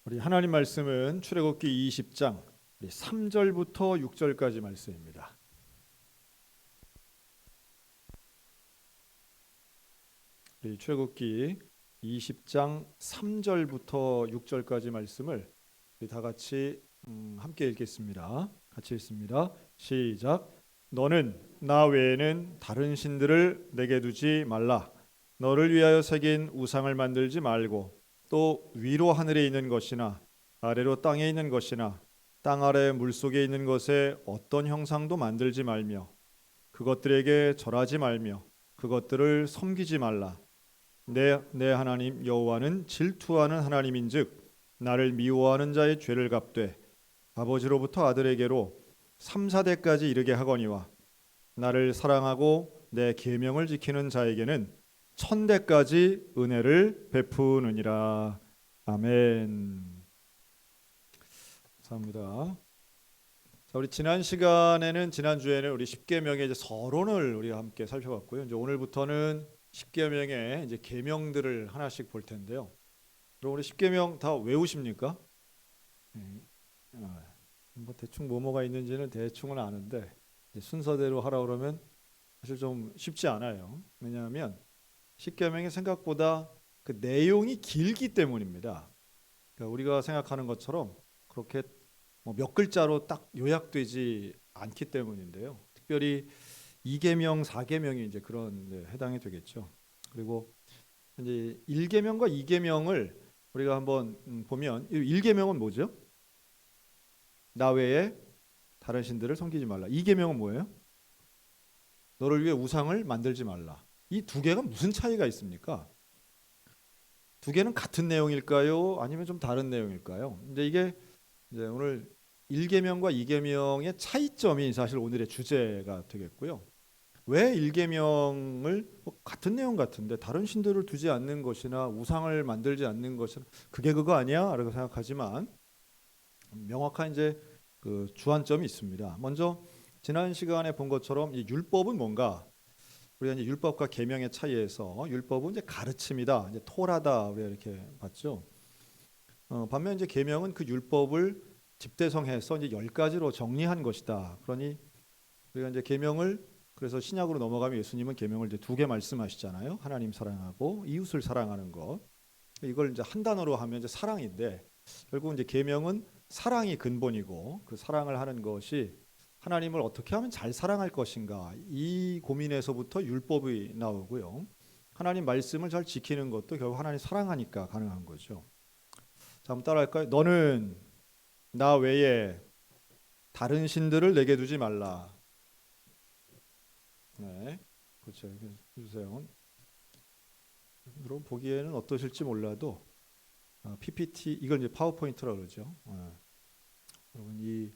우리 하나님 말씀은 출애굽기 20장 3절부터 6절까지 말씀입니다. 우리 출애굽기 20장 3절부터 6절까지 말씀을 우리 다 같이 함께 읽겠습니다. 같이 읽습니다. 시작. 너는 나 외에는 다른 신들을 내게 두지 말라. 너를 위하여 새긴 우상을 만들지 말고 또 위로 하늘에 있는 것이나 아래로 땅에 있는 것이나 땅 아래 물속에 있는 것에 어떤 형상도 만들지 말며 그것들에게 절하지 말며 그것들을 섬기지 말라. 내 하나님 여호와는 질투하는 하나님인즉 나를 미워하는 자의 죄를 갚되 아버지로부터 아들에게로 3, 4대까지 이르게 하거니와 나를 사랑하고 내 계명을 지키는 자에게는 1000대까지 은혜를 베푸느니라. 아멘. 감사합니다. 자, 우리 지난 주에는 우리 십계명의 이제 서론을 우리가 함께 살펴봤고요. 이제 오늘부터는 십계명의 이제 계명들을 하나씩 볼 텐데요. 그럼 우리 십계명 다 외우십니까? 뭐 대충 뭐가 있는지는 대충은 아는데 이제 순서대로 하라 그러면 사실 좀 쉽지 않아요. 왜냐하면 십계명이 생각보다 그 내용이 길기 때문입니다. 그러니까 우리가 생각하는 것처럼 그렇게 몇 글자로 딱 요약되지 않기 때문인데요. 특별히 2계명, 4계명이 이제 그런 데 해당이 되겠죠. 그리고 이제 1계명과 2계명을 우리가 한번 보면 1계명은 뭐죠? 나 외에 다른 신들을 섬기지 말라. 2계명은 뭐예요? 너를 위해 우상을 만들지 말라. 이 두 개가 무슨 차이가 있습니까? 두 개는 같은 내용일까요? 아니면 좀 다른 내용일까요? 근데 이게 이제 오늘 1계명과 2계명의 차이점이 사실 오늘의 주제가 되겠고요. 왜 1계명을 같은 내용 같은데 다른 신들을 두지 않는 것이나 우상을 만들지 않는 것이나 그게 그거 아니야? 라고 생각하지만 명확한 이제 그 주안점이 있습니다. 먼저 지난 시간에 본 것처럼 이 율법은 뭔가? 우리가 이제 율법과 계명의 차이에서 율법은 이제 가르침이다, 이제 토라다 우리가 이렇게 봤죠. 반면 이제 계명은 그 율법을 집대성해서 이제 10가지로 정리한 것이다. 그러니 우리가 이제 계명을 그래서 신약으로 넘어가면 예수님은 계명을 이제 2개 말씀하시잖아요. 하나님 사랑하고 이웃을 사랑하는 것. 이걸 이제 한 단어로 하면 이제 사랑인데 결국 이제 계명은 사랑이 근본이고 그 사랑을 하는 것이 하나님을 어떻게 하면 잘 사랑할 것인가 이 고민에서부터 율법이 나오고요. 하나님 말씀을 잘 지키는 것도 결국 하나님 사랑하니까 가능한 거죠. 자, 한번 따라할까요? 너는 나 외에 다른 신들을 내게 두지 말라. 네, 그렇죠. 이렇게 해주세요. 여러분 보기에는 어떠실지 몰라도 PPT 이걸 이제 파워포인트라고 그러죠. 여러분 이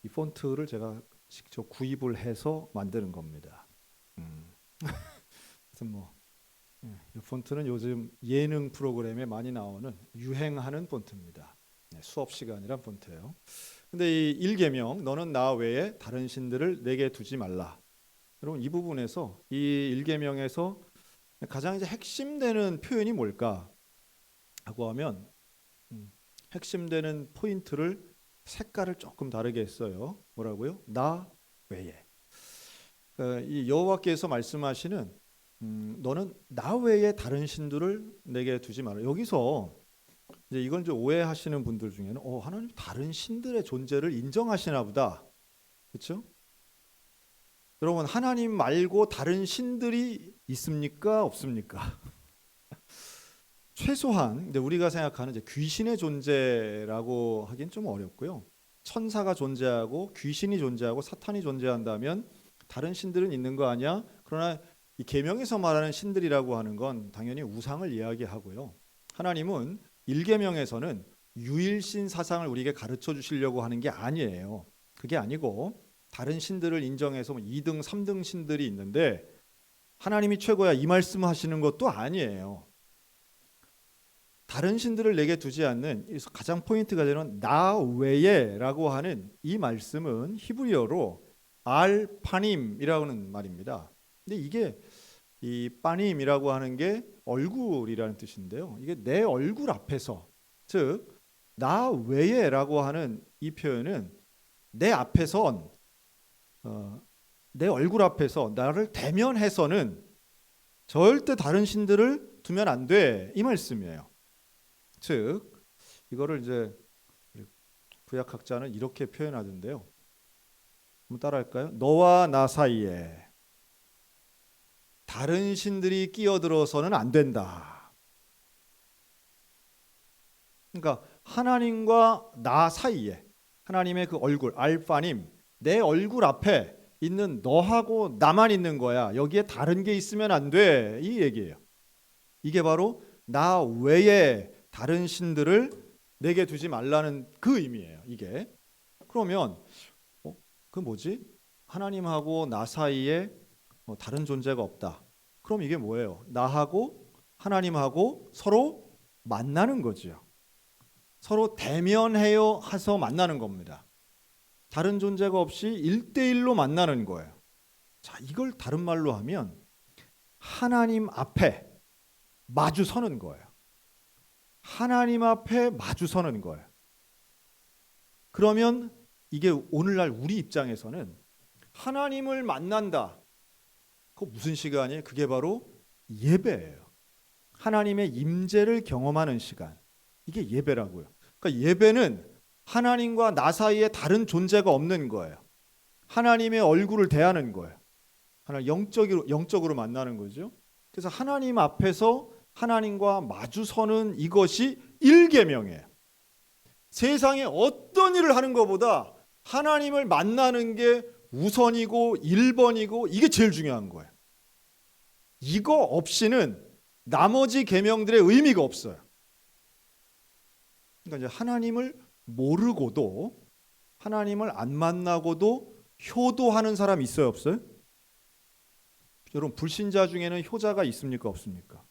폰트를 제가 직접 구입을 해서 만드는 겁니다. 하여튼 이 폰트는 요즘 예능 프로그램에 많이 나오는 유행하는 폰트입니다. 네, 수업 시간이란 폰트예요. 근데 이 1계명 너는 나 외에 다른 신들을 내게 두지 말라. 여러분 이 부분에서 이 1계명에서 가장 이제 핵심되는 표현이 뭘까 하고 하면 핵심되는 포인트를 색깔을 조금 다르게 했어요. 뭐라고요? 나 외에. 이 여호와께서 말씀하시는 너는 나 외에 다른 신들을 내게 두지 마라. 여기서 이제 이걸 좀 오해하시는 분들 중에는 하나님 다른 신들의 존재를 인정하시나 보다. 그렇죠? 여러분 하나님 말고 다른 신들이 있습니까? 없습니까? 최소한 이제 우리가 생각하는 이제 귀신의 존재라고 하긴 좀 어렵고요. 천사가 존재하고 귀신이 존재하고 사탄이 존재한다면 다른 신들은 있는 거 아니야? 그러나 이 계명에서 말하는 신들이라고 하는 건 당연히 우상을 이야기하고요. 하나님은 1계명에서는 유일신 사상을 우리에게 가르쳐 주시려고 하는 게 아니에요. 그게 아니고 다른 신들을 인정해서 2등, 3등 신들이 있는데 하나님이 최고야 이 말씀하시는 것도 아니에요. 다른 신들을 내게 두지 않는 가장 포인트가 되는 나 외에라고 하는 이 말씀은 히브리어로 알파님이라고 하는 말입니다. 근데 이게 이 빠님이라고 하는 게 얼굴이라는 뜻인데요. 이게 내 얼굴 앞에서 즉 나 외에라고 하는 이 표현은 내 앞에선 내 얼굴 앞에서 나를 대면해서는 절대 다른 신들을 두면 안 돼, 이 말씀이에요. 즉 이거를 이제 구약학자는 이렇게 표현하던데요. 한번 따라할까요? 너와 나 사이에 다른 신들이 끼어들어서는 안 된다. 그러니까 하나님과 나 사이에, 하나님의 그 얼굴 알파님, 내 얼굴 앞에 있는 너하고 나만 있는 거야. 여기에 다른 게 있으면 안 돼, 이 얘기예요. 이게 바로 나 외에 다른 신들을 내게 두지 말라는 그 의미예요. 이게. 그러면 그 뭐지? 하나님하고 나 사이에 다른 존재가 없다. 그럼 이게 뭐예요? 나하고 하나님하고 서로 만나는 거죠. 서로 대면해요 해서 만나는 겁니다. 다른 존재가 없이 1대1로 만나는 거예요. 자, 이걸 다른 말로 하면 하나님 앞에 마주 서는 거예요. 하나님 앞에 마주 서는 거예요. 그러면 이게 오늘날 우리 입장에서는 하나님을 만난다. 그 무슨 시간이에요? 그게 바로 예배예요. 하나님의 임재를 경험하는 시간. 이게 예배라고요. 그러니까 예배는 하나님과 나 사이에 다른 존재가 없는 거예요. 하나님의 얼굴을 대하는 거예요. 하나님 영적으로 만나는 거죠. 그래서 하나님 앞에서 하나님과 마주서는 이것이 1계명이에요. 세상에 어떤 일을 하는 것보다 하나님을 만나는 게 우선이고 1번이고 이게 제일 중요한 거예요. 이거 없이는 나머지 계명들의 의미가 없어요. 그러니까 이제 하나님을 모르고도, 하나님을 안 만나고도 효도하는 사람 있어요, 없어요? 여러분, 불신자 중에는 효자가 있습니까, 없습니까?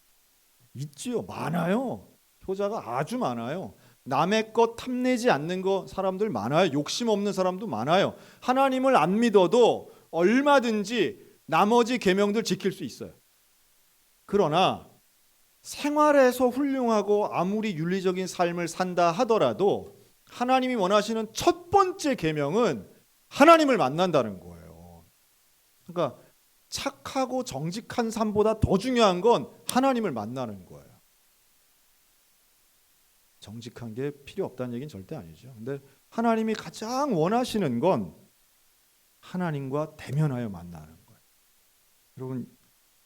있지요. 많아요. 효자가 아주 많아요. 남의 것 탐내지 않는 거 사람들 많아요. 욕심 없는 사람도 많아요. 하나님을 안 믿어도 얼마든지 나머지 계명들 지킬 수 있어요. 그러나 생활에서 훌륭하고 아무리 윤리적인 삶을 산다 하더라도 하나님이 원하시는 첫 번째 계명은 하나님을 만난다는 거예요. 그러니까 착하고 정직한 삶보다 더 중요한 건 하나님을 만나는 거예요. 정직한 게 필요 없다는 얘기는 절대 아니죠. 근데 하나님이 가장 원하시는 건 하나님과 대면하여 만나는 거예요. 여러분,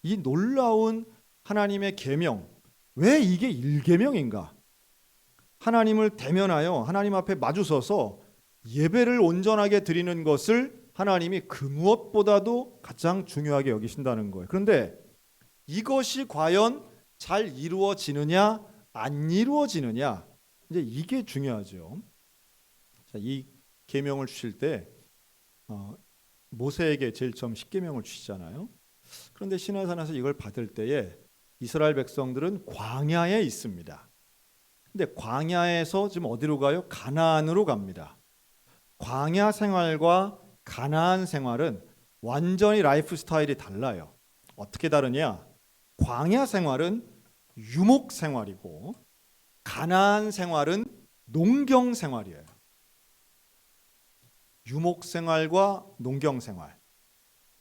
이 놀라운 하나님의 계명, 왜 이게 1계명인가? 하나님을 대면하여 하나님 앞에 마주서서 예배를 온전하게 드리는 것을 하나님이 그 무엇보다도 가장 중요하게 여기신다는 거예요. 그런데 이것이 과연 잘 이루어지느냐 안 이루어지느냐, 이제 이게 중요하죠. 자, 이 계명을 주실 때 모세에게 제일 처음 10계명을 주시잖아요. 그런데 시내산에서 이걸 받을 때에 이스라엘 백성들은 광야에 있습니다. 근데 광야에서 지금 어디로 가요? 가나안으로 갑니다. 광야 생활과 가나안 생활은 완전히 라이프 스타일이 달라요. 어떻게 다르냐? 광야 생활은 유목 생활이고 가나안 생활은 농경 생활이에요. 유목 생활과 농경 생활.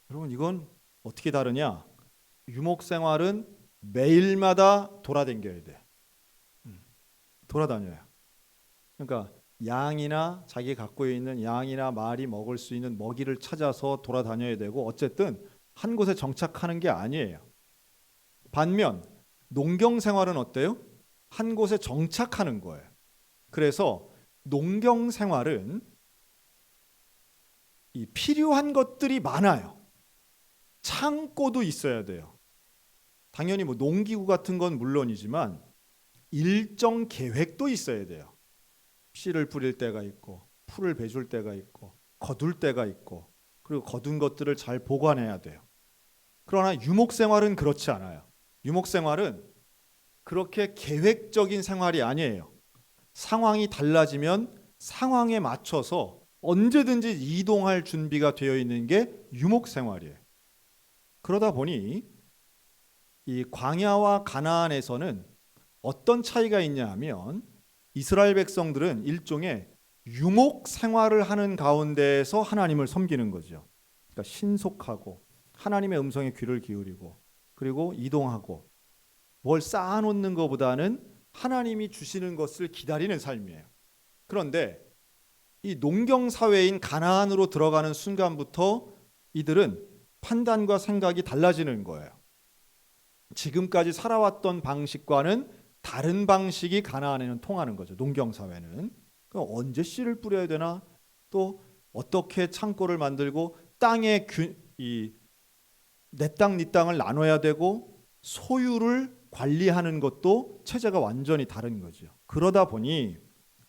여러분, 이건 어떻게 다르냐? 유목 생활은 매일마다 돌아다녀야 돼. 돌아다녀요. 그러니까 양이나 자기 갖고 있는 양이나 말이 먹을 수 있는 먹이를 찾아서 돌아다녀야 되고, 어쨌든 한 곳에 정착하는 게 아니에요. 반면 농경 생활은 어때요? 한 곳에 정착하는 거예요. 그래서 농경 생활은 이 필요한 것들이 많아요. 창고도 있어야 돼요. 당연히 뭐 농기구 같은 건 물론이지만 일정 계획도 있어야 돼요. 씨를 뿌릴 때가 있고, 풀을 베줄 때가 있고, 거둘 때가 있고, 그리고 거둔 것들을 잘 보관해야 돼요. 그러나 유목 생활은 그렇지 않아요. 유목 생활은 그렇게 계획적인 생활이 아니에요. 상황이 달라지면 상황에 맞춰서 언제든지 이동할 준비가 되어 있는 게 유목 생활이에요. 그러다 보니 이 광야와 가나안에서는 어떤 차이가 있냐 하면, 이스라엘 백성들은 일종의 유목 생활을 하는 가운데에서 하나님을 섬기는 거죠. 그러니까 신속하고 하나님의 음성에 귀를 기울이고 그리고 이동하고 뭘 쌓아놓는 것보다는 하나님이 주시는 것을 기다리는 삶이에요. 그런데 이 농경 사회인 가나안으로 들어가는 순간부터 이들은 판단과 생각이 달라지는 거예요. 지금까지 살아왔던 방식과는 다른 방식이 가나안에는 통하는 거죠. 농경 사회는. 언제 씨를 뿌려야 되나? 또 어떻게 창고를 만들고 땅에 내 땅, 네 땅을 나눠야 되고 소유를 관리하는 것도 체제가 완전히 다른 거죠. 그러다 보니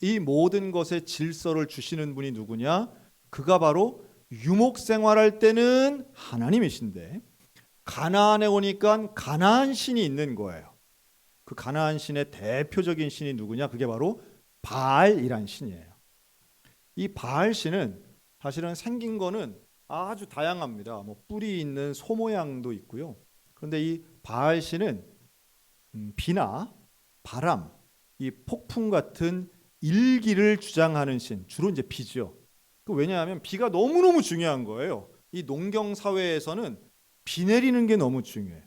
이 모든 것의 질서를 주시는 분이 누구냐? 그가 바로 유목 생활할 때는 하나님이신데 가나안에 오니까 가나안 신이 있는 거예요. 그 가나안 신의 대표적인 신이 누구냐? 그게 바로 바알이란 신이에요. 이 바알 신은 사실은 생긴 거는 아주 다양합니다. 뭐 뿔이 있는 소 모양도 있고요. 그런데 이 바알 신은 비나 바람, 이 폭풍 같은 일기를 주장하는 신, 주로 이제 비죠. 왜냐하면 비가 너무너무 중요한 거예요. 이 농경 사회에서는 비 내리는 게 너무 중요해요.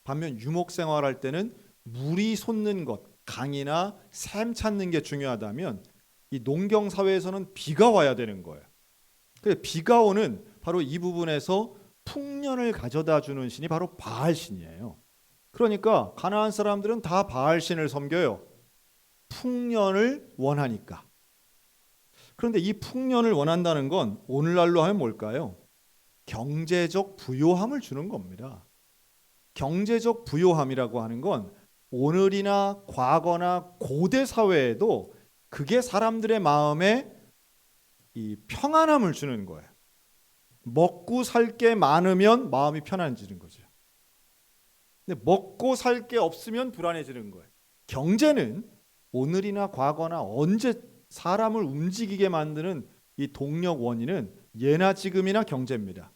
반면 유목 생활할 때는 물이 솟는 것, 강이나 샘 찾는 게 중요하다면 이 농경 사회에서는 비가 와야 되는 거예요. 그래서 비가 오는 바로 이 부분에서 풍년을 가져다 주는 신이 바로 바알 신이에요. 그러니까 가나안 사람들은 다 바알 신을 섬겨요. 풍년을 원하니까. 그런데 이 풍년을 원한다는 건 오늘날로 하면 뭘까요? 경제적 부요함을 주는 겁니다. 경제적 부요함이라고 하는 건 오늘이나 과거나 고대 사회에도 그게 사람들의 마음에 이 평안함을 주는 거예요. 먹고 살 게 많으면 마음이 편안해지는 거죠. 근데 먹고 살 게 없으면 불안해지는 거예요. 경제는 오늘이나 과거나 언제 사람을 움직이게 만드는 이 동력 원인은 예나 지금이나 경제입니다.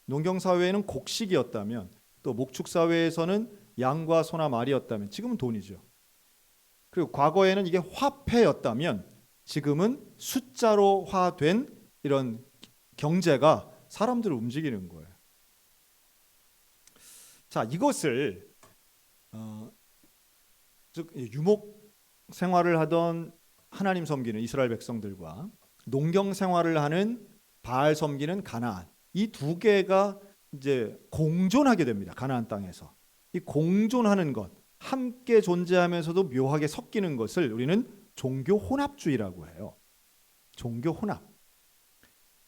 농경사회에는 곡식이었다면 또 목축사회에서는 양과 소나 말이었다면 지금은 돈이죠. 그리고 과거에는 이게 화폐였다면 지금은 숫자로 화된 이런 경제가 사람들을 움직이는 거예요. 자, 이것을 즉 유목 생활을 하던 하나님 섬기는 이스라엘 백성들과 농경 생활을 하는 바알 섬기는 가나안, 이 두 개가 이제 공존하게 됩니다. 가나안 땅에서. 이 공존하는 것, 함께 존재하면서도 묘하게 섞이는 것을 우리는 종교 혼합주의라고 해요. 종교 혼합.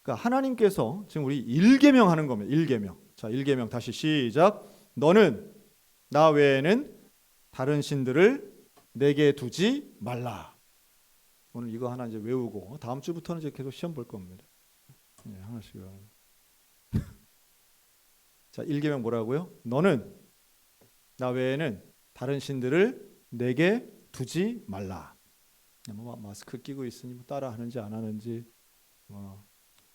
그러니까 하나님께서 지금 우리 1계명 하는 겁니다. 1계명. 자, 1계명 다시 시작. 너는 나 외에는 다른 신들을 내게 두지 말라. 오늘 이거 하나 이제 외우고 다음 주부터는 이제 계속 시험 볼 겁니다. 네, 하나씩. 자, 1계명 뭐라고요? 너는 나 외에는 다른 신들을 내게 두지 말라. 뭐 마스크 끼고 있으니 뭐 따라 하는지 안 하는지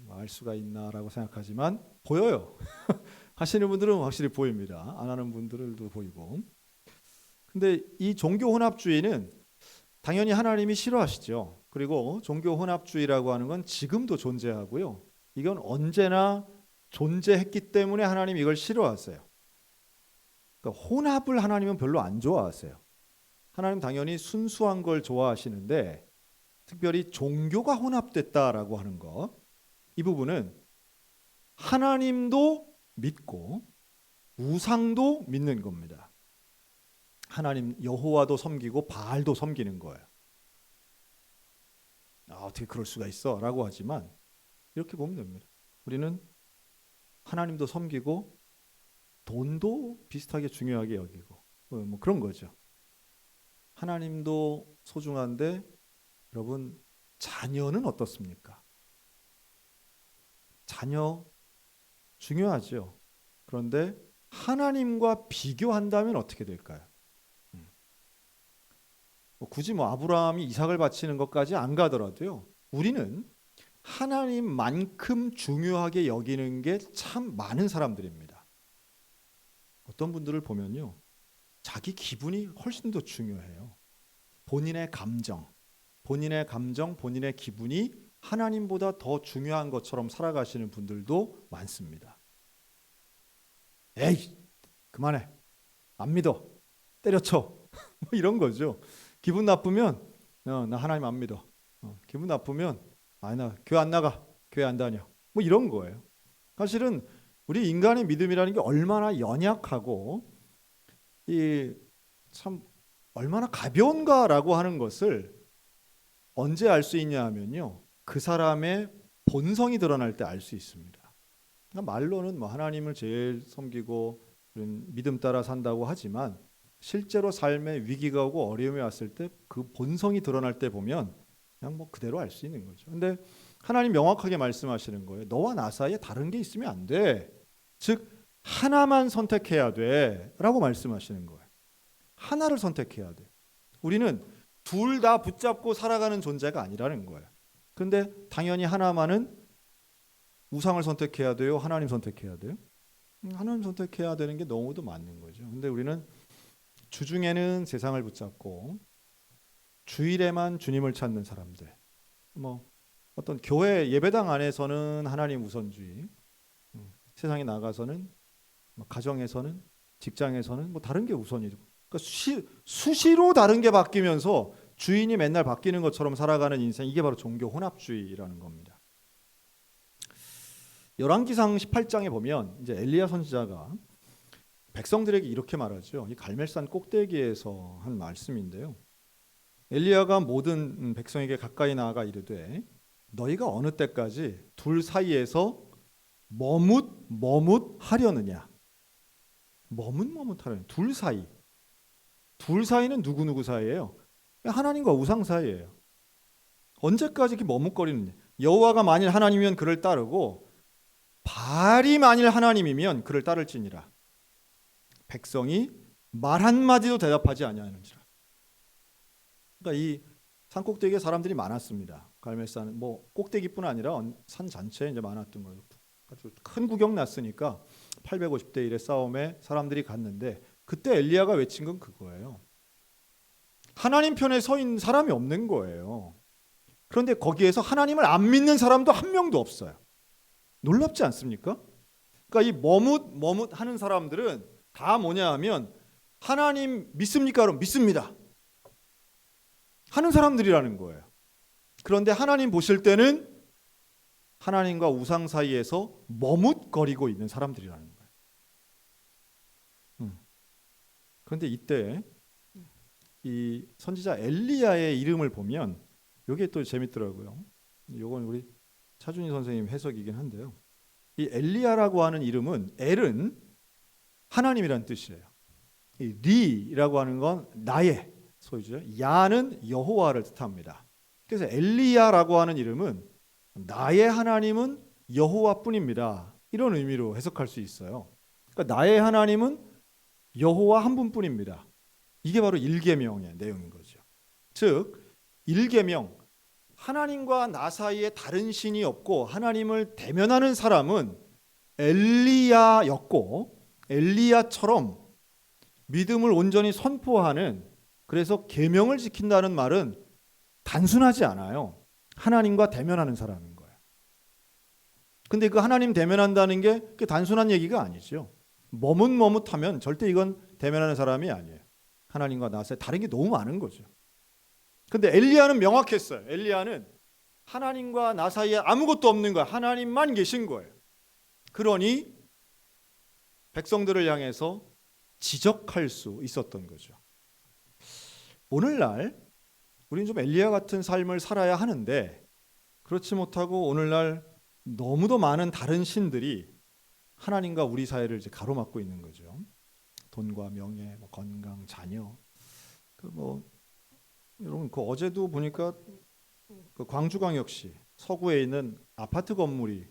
알 수가 있나라고 생각하지만 보여요. 하시는 분들은 확실히 보입니다. 안 하는 분들도 보이고. 근데 이 종교 혼합주의는 당연히 하나님이 싫어하시죠. 그리고 종교 혼합주의라고 하는 건 지금도 존재하고요. 이건 언제나 존재했기 때문에 하나님 이걸 싫어하세요. 그러니까 혼합을 하나님은 별로 안 좋아하세요. 하나님 당연히 순수한 걸 좋아하시는데 특별히 종교가 혼합됐다라고 하는 것, 이 부분은 하나님도 믿고 우상도 믿는 겁니다. 하나님 여호와도 섬기고 바알도 섬기는 거예요. 어떻게 그럴 수가 있어? 라고 하지만 이렇게 보면 됩니다. 우리는 하나님도 섬기고 돈도 비슷하게 중요하게 여기고 뭐 그런 거죠. 하나님도 소중한데 여러분 자녀는 어떻습니까? 자녀 중요하죠. 그런데 하나님과 비교한다면 어떻게 될까요? 굳이 아브라함이 이삭을 바치는 것까지 안 가더라도요. 우리는 하나님만큼 중요하게 여기는 게 참 많은 사람들입니다. 어떤 분들을 보면요. 자기 기분이 훨씬 더 중요해요. 본인의 감정, 본인의 기분이 하나님보다 더 중요한 것처럼 살아가시는 분들도 많습니다. 에이, 그만해. 안 믿어. 때려쳐. 뭐 이런 거죠. 기분 나쁘면 나 하나님 안 믿어. 기분 나쁘면 나 교회 안 나가. 교회 안 다녀. 뭐 이런 거예요. 사실은 우리 인간의 믿음이라는 게 얼마나 연약하고 참 얼마나 가벼운가라고 하는 것을 언제 알 수 있냐 하면요. 그 사람의 본성이 드러날 때 알 수 있습니다. 그러니까 말로는 뭐 하나님을 제일 섬기고 믿음 따라 산다고 하지만 실제로 삶에 위기가 오고 어려움이 왔을 때 그 본성이 드러날 때 보면 그냥 뭐 그대로 알 수 있는 거죠. 근데 하나님 명확하게 말씀하시는 거예요. 너와 나 사이에 다른 게 있으면 안 돼. 즉 하나만 선택해야 돼라고 말씀하시는 거예요. 하나를 선택해야 돼. 우리는 둘 다 붙잡고 살아가는 존재가 아니라는 거예요. 그런데 당연히 하나만은 우상을 선택해야 돼요? 하나님 선택해야 돼요? 하나님 선택해야 되는 게 너무도 맞는 거죠. 근데 우리는 주중에는 세상을 붙잡고 주일에만 주님을 찾는 사람들, 뭐 어떤 교회 예배당 안에서는 하나님 우선주의, 세상에 나가서는 가정에서는 직장에서는 뭐 다른 게 우선이고, 그러니까 수시로 다른 게 바뀌면서 주인이 맨날 바뀌는 것처럼 살아가는 인생, 이게 바로 종교 혼합주의라는 겁니다. 열왕기상 18장에 보면 이제 엘리야 선지자가 백성들에게 이렇게 말하죠. 이 갈멜산 꼭대기에서 한 말씀인데요. 엘리야가 모든 백성에게 가까이 나아가 이르되 너희가 어느 때까지 둘 사이에서 머뭇하려느냐. 머뭇하려느냐. 둘 사이는 누구 사이예요? 하나님과 우상 사이예요. 언제까지 이렇게 머뭇거리느냐. 여호와가 만일 하나님이면 그를 따르고 바알이 만일 하나님이면 그를 따를지니라. 백성이 말 한마디도 대답하지 아니하는지라. 그러니까 이 산꼭대기에 사람들이 많았습니다. 갈멜산 뭐 꼭대기뿐 아니라 산 전체에 이제 많았던 거예요. 아주 큰 구경 났으니까 850대 1의 싸움에 사람들이 갔는데 그때 엘리야가 외친 건 그거예요. 하나님 편에 서 있는 사람이 없는 거예요. 그런데 거기에서 하나님을 안 믿는 사람도 한 명도 없어요. 놀랍지 않습니까? 그러니까 이 머뭇하는 사람들은 다 뭐냐 하면 하나님 믿습니까? 그럼 믿습니다 하는 사람들이라는 거예요. 그런데 하나님 보실 때는 하나님과 우상 사이에서 머뭇거리고 있는 사람들이라는 거예요. 그런데 이때 이 선지자 엘리야의 이름을 보면 이게 또 재밌더라고요. 이건 우리 차준희 선생님 해석이긴 한데요. 이 엘리야라고 하는 이름은 엘은 하나님이란 뜻이에요. 이 리라고 하는 건 나의 소유죠. 야는 여호와를 뜻합니다. 그래서 엘리야라고 하는 이름은 나의 하나님은 여호와뿐입니다. 이런 의미로 해석할 수 있어요. 그러니까 나의 하나님은 여호와 한 분뿐입니다. 이게 바로 일계명의 내용인 거죠. 즉 일계명, 하나님과 나 사이에 다른 신이 없고 하나님을 대면하는 사람은 엘리야였고 엘리야처럼 믿음을 온전히 선포하는, 그래서 계명을 지킨다는 말은 단순하지 않아요. 하나님과 대면하는 사람인 거예요. 근데 그 하나님 대면한다는 게 단순한 얘기가 아니죠. 머뭇하면 절대 이건 대면하는 사람이 아니에요. 하나님과 나 사이에 다른 게 너무 많은 거죠. 근데 엘리야는 명확했어요. 엘리야는 하나님과 나 사이에 아무것도 없는 거야. 하나님만 계신 거예요. 그러니 백성들을 향해서 지적할 수 있었던 거죠. 오늘날 우리는 좀 엘리야 같은 삶을 살아야 하는데 그렇지 못하고 오늘날 너무도 많은 다른 신들이 하나님과 우리 사이를 이제 가로막고 있는 거죠. 돈과 명예, 건강, 자녀. 여러분 어제도 보니까 광주광역시 서구에 있는 아파트 건물이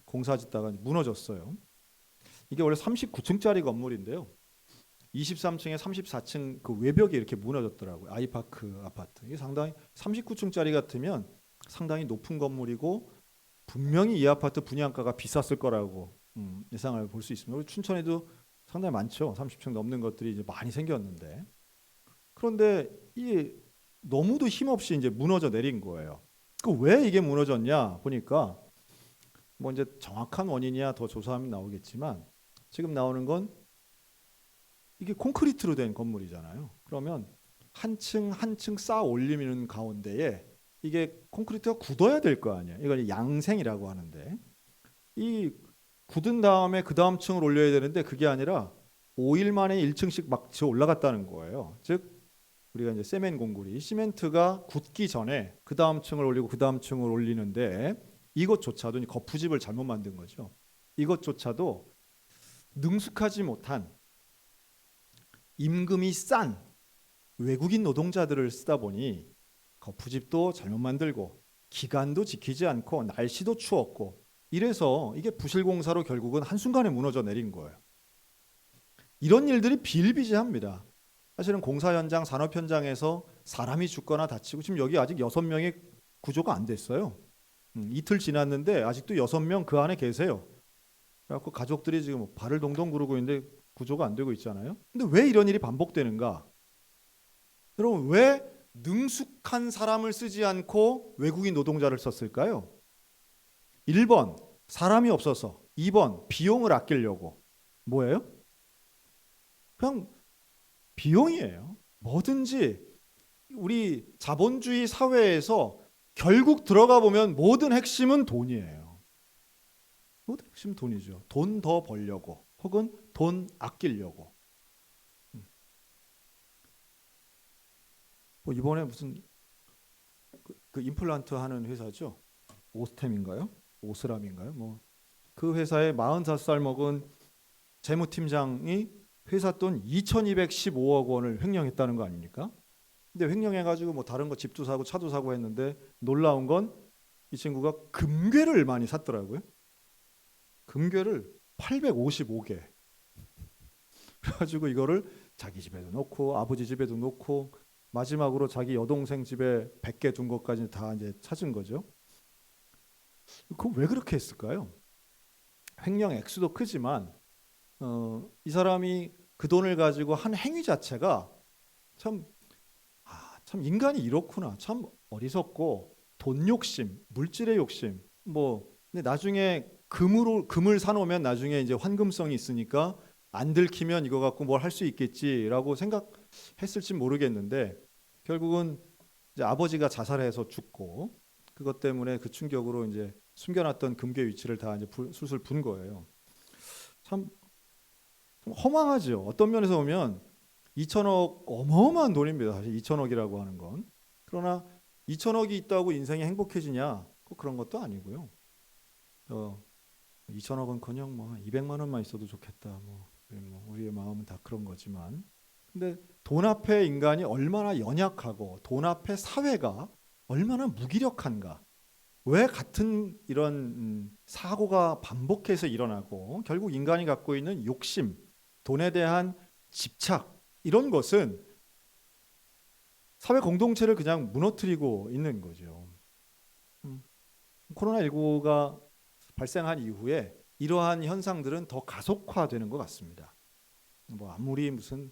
공사 짓다가 무너졌어요. 이게 원래 39층짜리 건물인데요. 23층에 34층 그 외벽이 이렇게 무너졌더라고요. 아이파크 아파트. 이게 상당히 39층짜리 같으면 상당히 높은 건물이고 분명히 이 아파트 분양가가 비쌌을 거라고 예상을 볼 수 있습니다. 우리 춘천에도 상당히 많죠. 30층 넘는 것들이 이제 많이 생겼는데, 그런데 이 너무도 힘없이 이제 무너져 내린 거예요. 그 왜 이게 무너졌냐 보니까 뭐 이제 정확한 원인이야 더 조사하면 나오겠지만 지금 나오는 건 이게 콘크리트로 된 건물이잖아요. 그러면 한 층 한 층 쌓아 올리는 가운데에 이게 콘크리트가 굳어야 될 거 아니에요. 이걸 양생이라고 하는데 이 굳은 다음에 그 다음 층을 올려야 되는데 그게 아니라 5일 만에 1층씩 막 지어 올라갔다는 거예요. 즉 우리가 이제 세멘 공구리 시멘트가 굳기 전에 그 다음 층을 올리고 그 다음 층을 올리는데 이것조차도 거푸집을 잘못 만든 거죠. 이것조차도 능숙하지 못한 임금이 싼 외국인 노동자들을 쓰다 보니 거푸집도 잘못 만들고 기간도 지키지 않고 날씨도 추웠고 이래서 이게 부실공사로 결국은 한순간에 무너져 내린 거예요. 이런 일들이 비일비재합니다. 사실은 공사 현장, 산업 현장에서 사람이 죽거나 다치고 지금 여기 아직 6명의 구조가 안 됐어요. 이틀 지났는데 아직도 6명 그 안에 계세요. 그래갖고 가족들이 지금 발을 동동 구르고 있는데 구조가 안 되고 있잖아요. 근데 왜 이런 일이 반복되는가? 여러분 왜 능숙한 사람을 쓰지 않고 외국인 노동자를 썼을까요? 1번 사람이 없어서, 2번 비용을 아끼려고. 뭐예요? 그냥 비용이에요. 뭐든지 우리 자본주의 사회에서 결국 들어가 보면 모든 핵심은 돈이에요. 모든 핵심은 돈이죠. 돈 더 벌려고 혹은 돈 아끼려고. 뭐 이번에 무슨 그 임플란트 하는 회사죠. 오스템인가요? 오스람인가요? 뭐 그 회사에 45살 먹은 재무팀장이 회사 돈 2,215억 원을 횡령했다는 거 아닙니까? 근데 횡령해가지고 뭐 다른 거 집도 사고 차도 사고 했는데 놀라운 건 이 친구가 금괴를 많이 샀더라고요. 금괴를 855개. 그래가지고 이거를 자기 집에도 놓고 아버지 집에도 놓고 마지막으로 자기 여동생 집에 100개 둔 것까지 다 이제 찾은 거죠. 그거 왜 그렇게 했을까요? 횡령 액수도 크지만 이 사람이 그 돈을 가지고 한 행위 자체가 참 인간이 이렇구나. 참 어리석고 돈 욕심, 물질의 욕심. 뭐 근데 나중에 금을 사놓으면 나중에 이제 환금성이 있으니까 안 들키면 이거 갖고 뭘 할 수 있겠지라고 생각했을지 모르겠는데 결국은 이제 아버지가 자살해서 죽고 그것 때문에 그 충격으로 이제 숨겨놨던 금괴 위치를 다 이제 술술 분 거예요. 참 허망하죠. 어떤 면에서 보면 2천억 어마어마한 돈입니다. 사실 2천억이라고 하는 건. 그러나 2천억이 있다고 인생이 행복해지냐? 꼭 그런 것도 아니고요. 2천억은커녕 뭐 200만 원만 있어도 좋겠다. 뭐 우리의 마음은 다 그런 거지만, 근데 돈 앞에 인간이 얼마나 연약하고 돈 앞에 사회가 얼마나 무기력한가. 왜 같은 이런 사고가 반복해서 일어나고 결국 인간이 갖고 있는 욕심, 돈에 대한 집착 이런 것은 사회 공동체를 그냥 무너뜨리고 있는 거죠. 코로나19가 발생한 이후에 이러한 현상들은 더 가속화되는 것 같습니다. 뭐 아무리 무슨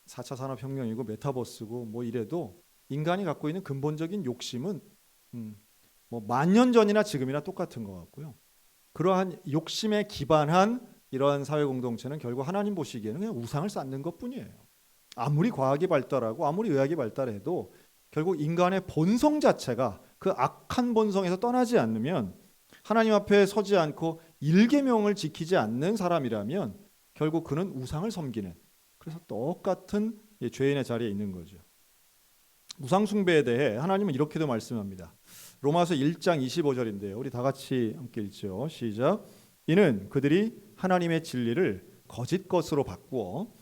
4차 산업혁명이고 메타버스고 뭐 이래도 인간이 갖고 있는 근본적인 욕심은 뭐 1000년 전이나 지금이나 똑같은 것 같고요. 그러한 욕심에 기반한 이러한 사회 공동체는 결국 하나님 보시기에는 그냥 우상을 쌓는 것뿐이에요. 아무리 과학이 발달하고 아무리 의학이 발달해도 결국 인간의 본성 자체가 그 악한 본성에서 떠나지 않으면, 하나님 앞에 서지 않고 일계명을 지키지 않는 사람이라면 결국 그는 우상을 섬기는, 그래서 똑같은 죄인의 자리에 있는 거죠. 우상 숭배에 대해 하나님은 이렇게도 말씀합니다. 로마서 1장 25절인데요. 우리 다 같이 함께 읽죠. 시작. 이는 그들이 하나님의 진리를 거짓 것으로 바꾸어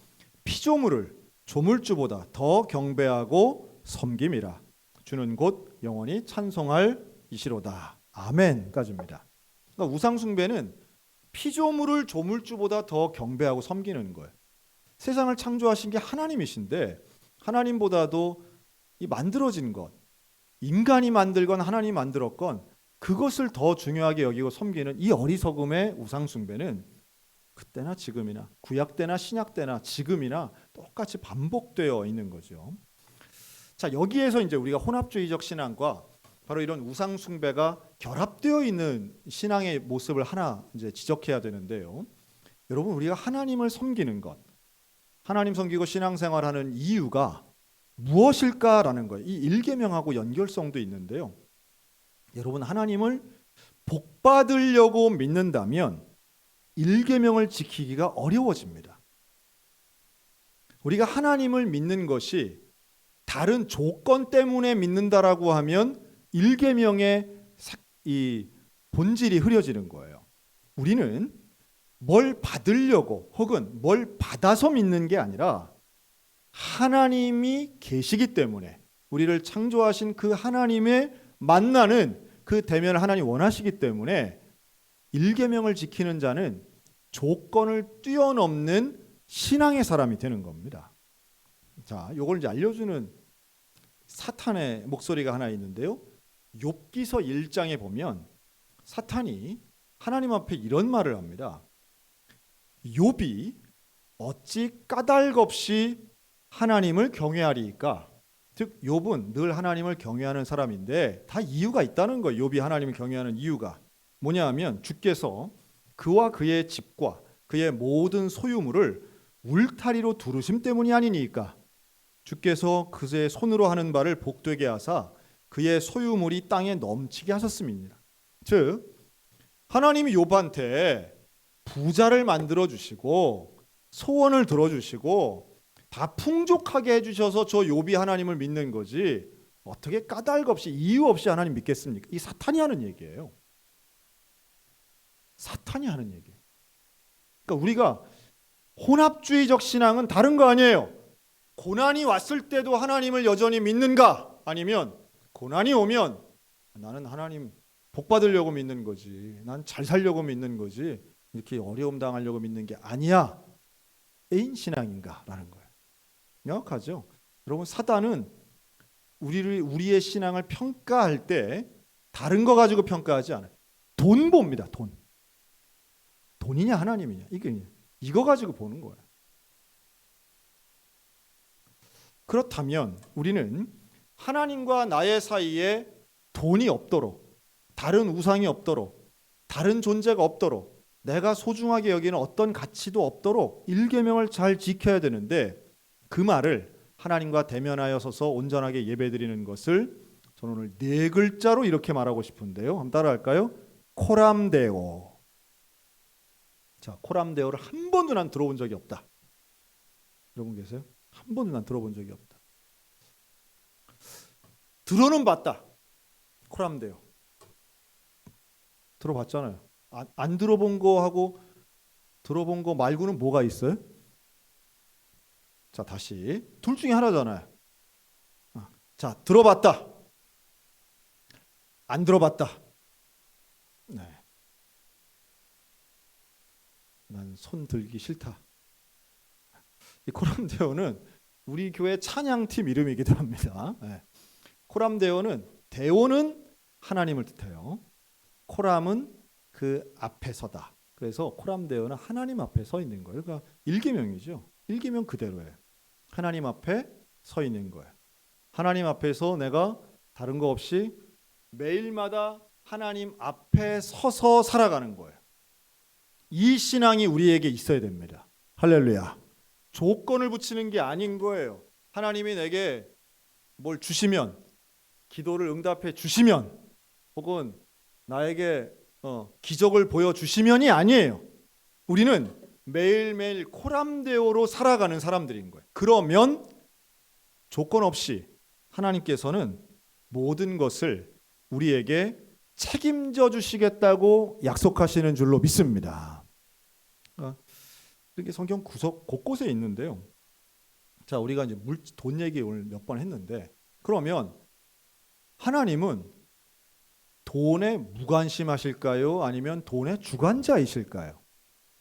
피조물을 조물주보다 더 경배하고 섬김이라. 주는 곧 영원히 찬송할 이시로다. 아멘까지입니다. 그러니까 우상 숭배는 피조물을 조물주보다 더 경배하고 섬기는 거예요. 세상을 창조하신 게 하나님이신데 하나님보다도 이 만들어진 것, 인간이 만들건 하나님이 만들었건 그것을 더 중요하게 여기고 섬기는 이 어리석음의 우상 숭배는 그때나 지금이나 구약 때나 신약 때나 지금이나 똑같이 반복되어 있는 거죠. 자, 여기에서 이제 우리가 혼합주의적 신앙과 바로 이런 우상 숭배가 결합되어 있는 신앙의 모습을 하나 이제 지적해야 되는데요. 여러분, 우리가 하나님을 섬기는 것, 하나님 섬기고 신앙생활하는 이유가 무엇일까라는 거예요. 이 일계명하고 연결성도 있는데요. 여러분, 하나님을 복받으려고 믿는다면 일계명을 지키기가 어려워집니다. 우리가 하나님을 믿는 것이 다른 조건 때문에 믿는다라고 하면 일계명의 이 본질이 흐려지는 거예요. 우리는 뭘 받으려고 혹은 뭘 받아서 믿는 게 아니라 하나님이 계시기 때문에 우리를 창조하신 그 하나님의 만나는 그 대면을 하나님 원하시기 때문에 일계명을 지키는 자는 조건을 뛰어넘는 신앙의 사람이 되는 겁니다. 자, 요걸 이제 알려주는 사탄의 목소리가 하나 있는데요. 욥기서 1장에 보면 사탄이 하나님 앞에 이런 말을 합니다. 욥이 어찌 까닭 없이 하나님을 경외하리이까? 즉 욥은 늘 하나님을 경외하는 사람인데 다 이유가 있다는 거예요. 욥이 하나님을 경외하는 이유가 뭐냐 하면 주께서 그와 그의 집과 그의 모든 소유물을 울타리로 두르심 때문이 아니니까. 주께서 그의 손으로 하는 바를 복되게 하사 그의 소유물이 땅에 넘치게 하셨음이니라. 즉 하나님이 욥한테 부자를 만들어 주시고 소원을 들어주시고 다 풍족하게 해주셔서 저 욥이 하나님을 믿는 거지 어떻게 까닭 없이 이유 없이 하나님 믿겠습니까? 이 사탄이 하는 얘기예요. 사탄이 하는 얘기예요. 그러니까 우리가 혼합주의적 신앙은 다른 거 아니에요. 고난이 왔을 때도 하나님을 여전히 믿는가? 아니면 고난이 오면 나는 하나님 복 받으려고 믿는 거지, 난 잘 살려고 믿는 거지, 이렇게 어려움 당하려고 믿는 게 아니야. 애인 신앙인가라는 거예요. 명확하죠? 여러분, 사단은 우리의 신앙을 평가할 때 다른 거 가지고 평가하지 않아요. 돈 봅니다. 돈이냐 하나님이냐 이거 가지고 보는 거예요. 그렇다면 우리는 하나님과 나의 사이에 돈이 없도록, 다른 우상이 없도록, 다른 존재가 없도록, 내가 소중하게 여기는 어떤 가치도 없도록 일계명을 잘 지켜야 되는데 그 말을 하나님과 대면하여 서서 온전하게 예배드리는 것을 저는 오늘 4글자로 이렇게 말하고 싶은데요. 한번 따라할까요? 코람데오. 자, 코람데오를 한 번도 난 들어본 적이 없다. 여러분 계세요? 한 번도 난 들어본 적이 없다. 들어는 봤다. 코람데오. 들어봤잖아요. 안 들어본 거하고 들어본 거 말고는 뭐가 있어요? 자, 다시 둘 중에 하나잖아요. 자, 들어봤다. 안 들어봤다. 네. 난 손 들기 싫다. 이 코람데오는 우리 교회 찬양팀 이름이기도 합니다. 네. 코람데오는 데오는 하나님을 뜻해요. 코람은 그 앞에 서다. 그래서 코람데오는 하나님 앞에 서 있는 거예요. 그러니까 일계명이죠. 일계명 그대로예요. 하나님 앞에 서 있는 거예요. 하나님 앞에서 내가 다른 거 없이 매일마다 하나님 앞에 서서 살아가는 거예요. 이 신앙이 우리에게 있어야 됩니다. 할렐루야. 조건을 붙이는 게 아닌 거예요. 하나님이 내게 뭘 주시면, 기도를 응답해 주시면, 혹은 나에게 기적을 보여주시면이 아니에요. 우리는 매일매일 코람데오로 살아가는 사람들인 거예요. 그러면 조건 없이 하나님께서는 모든 것을 우리에게 책임져 주시겠다고 약속하시는 줄로 믿습니다. 이렇게 성경 구석 곳곳에 있는데요. 자, 우리가 이제 돈 얘기 오늘 몇 번 했는데, 그러면 하나님은 돈에 무관심하실까요? 아니면 돈의 주관자이실까요?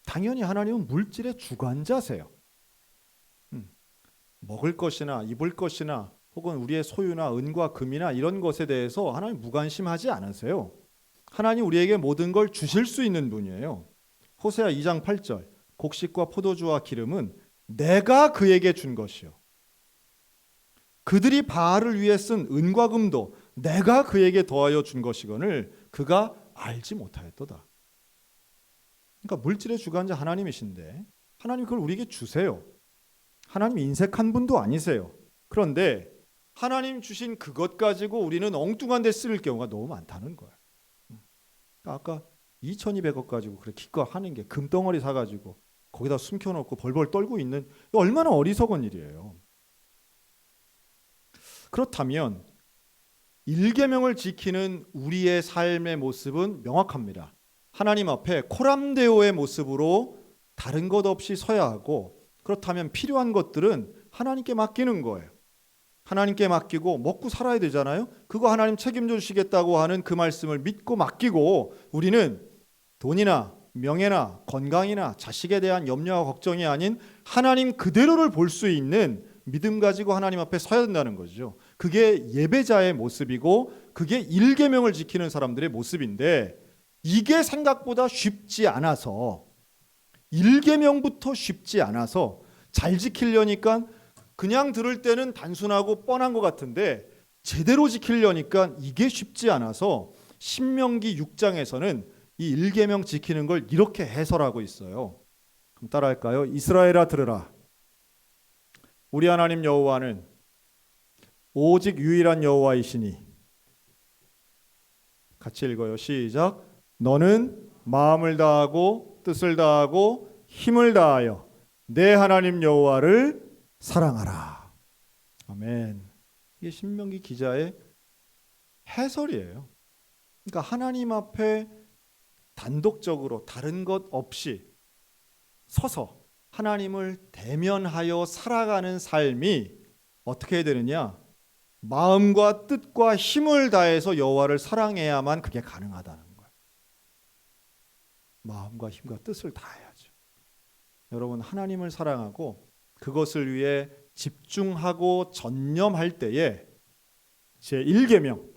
당연히 하나님은 물질의 주관자세요. 먹을 것이나 입을 것이나 혹은 우리의 소유나 은과 금이나 이런 것에 대해서 하나님 무관심하지 않으세요. 하나님 우리에게 모든 걸 주실 수 있는 분이에요. 호세아 2장 8절, 곡식과 포도주와 기름은 내가 그에게 준 것이요. 그들이 바알을 위해 쓴 은과 금도 내가 그에게 더하여 준 것이거늘 그가 알지 못하였도다. 그러니까 물질의 주관자 하나님이신데 하나님 그걸 우리에게 주세요. 하나님 인색한 분도 아니세요. 그런데 하나님 주신 그것 가지고 우리는 엉뚱한 데 쓸 경우가 너무 많다는 거예요. 그러니까 아까 2,200억 가지고 그렇게 기껏 하는 게 금덩어리 사가지고 거기다 숨겨놓고 벌벌 떨고 있는 얼마나 어리석은 일이에요. 그렇다면 1계명을 지키는 우리의 삶의 모습은 명확합니다. 하나님 앞에 코람데오의 모습으로 다른 것 없이 서야 하고, 그렇다면 필요한 것들은 하나님께 맡기는 거예요. 하나님께 맡기고 먹고 살아야 되잖아요. 그거 하나님 책임져 주시겠다고 하는 그 말씀을 믿고 맡기고, 우리는 돈이나 명예나 건강이나 자식에 대한 염려와 걱정이 아닌 하나님 그대로를 볼 수 있는 믿음 가지고 하나님 앞에 서야 된다는 거죠. 그게 예배자의 모습이고 그게 1계명을 지키는 사람들의 모습인데, 이게 생각보다 쉽지 않아서, 1계명부터 쉽지 않아서 잘 지키려니까 그냥 들을 때는 단순하고 뻔한 것 같은데 제대로 지키려니까 이게 쉽지 않아서 신명기 6장에서는 이 1계명 지키는 걸 이렇게 해설하고 있어요. 그럼 따라할까요? 이스라엘아 들으라. 우리 하나님 여호와는 오직 유일한 여호와이시니. 같이 읽어요. 시작. 너는 마음을 다하고 뜻을 다하고 힘을 다하여 내 하나님 여호와를 사랑하라. 아멘. 이게 신명기 기자의 해설이에요. 그러니까 하나님 앞에 단독적으로 다른 것 없이 서서 하나님을 대면하여 살아가는 삶이 어떻게 해야 되느냐? 마음과 뜻과 힘을 다해서 여호와를 사랑해야만 그게 가능하다는 거예요. 마음과 힘과 뜻을 다해야죠. 여러분, 하나님을 사랑하고 그것을 위해 집중하고 전념할 때에 제1계명,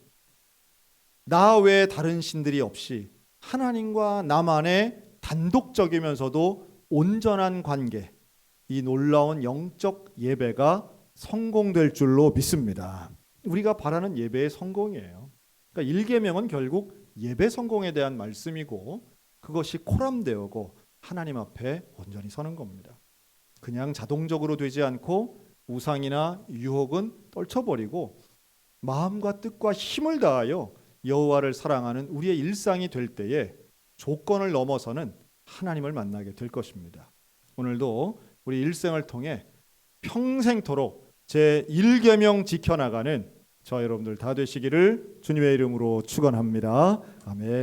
나 외에 다른 신들이 없이 하나님과 나만의 단독적이면서도 온전한 관계, 이 놀라운 영적 예배가 성공될 줄로 믿습니다. 우리가 바라는 예배의 성공이에요. 그러니까 1계명은 결국 예배 성공에 대한 말씀이고, 그것이 코람데오고 하나님 앞에 온전히 서는 겁니다. 그냥 자동적으로 되지 않고 우상이나 유혹은 떨쳐버리고 마음과 뜻과 힘을 다하여 여호와를 사랑하는 우리의 일상이 될 때에 조건을 넘어서는 하나님을 만나게 될 것입니다. 오늘도 우리 일생을 통해 평생토록 제1계명 지켜나가는 저 여러분들 다 되시기를 주님의 이름으로 축원합니다. 아멘.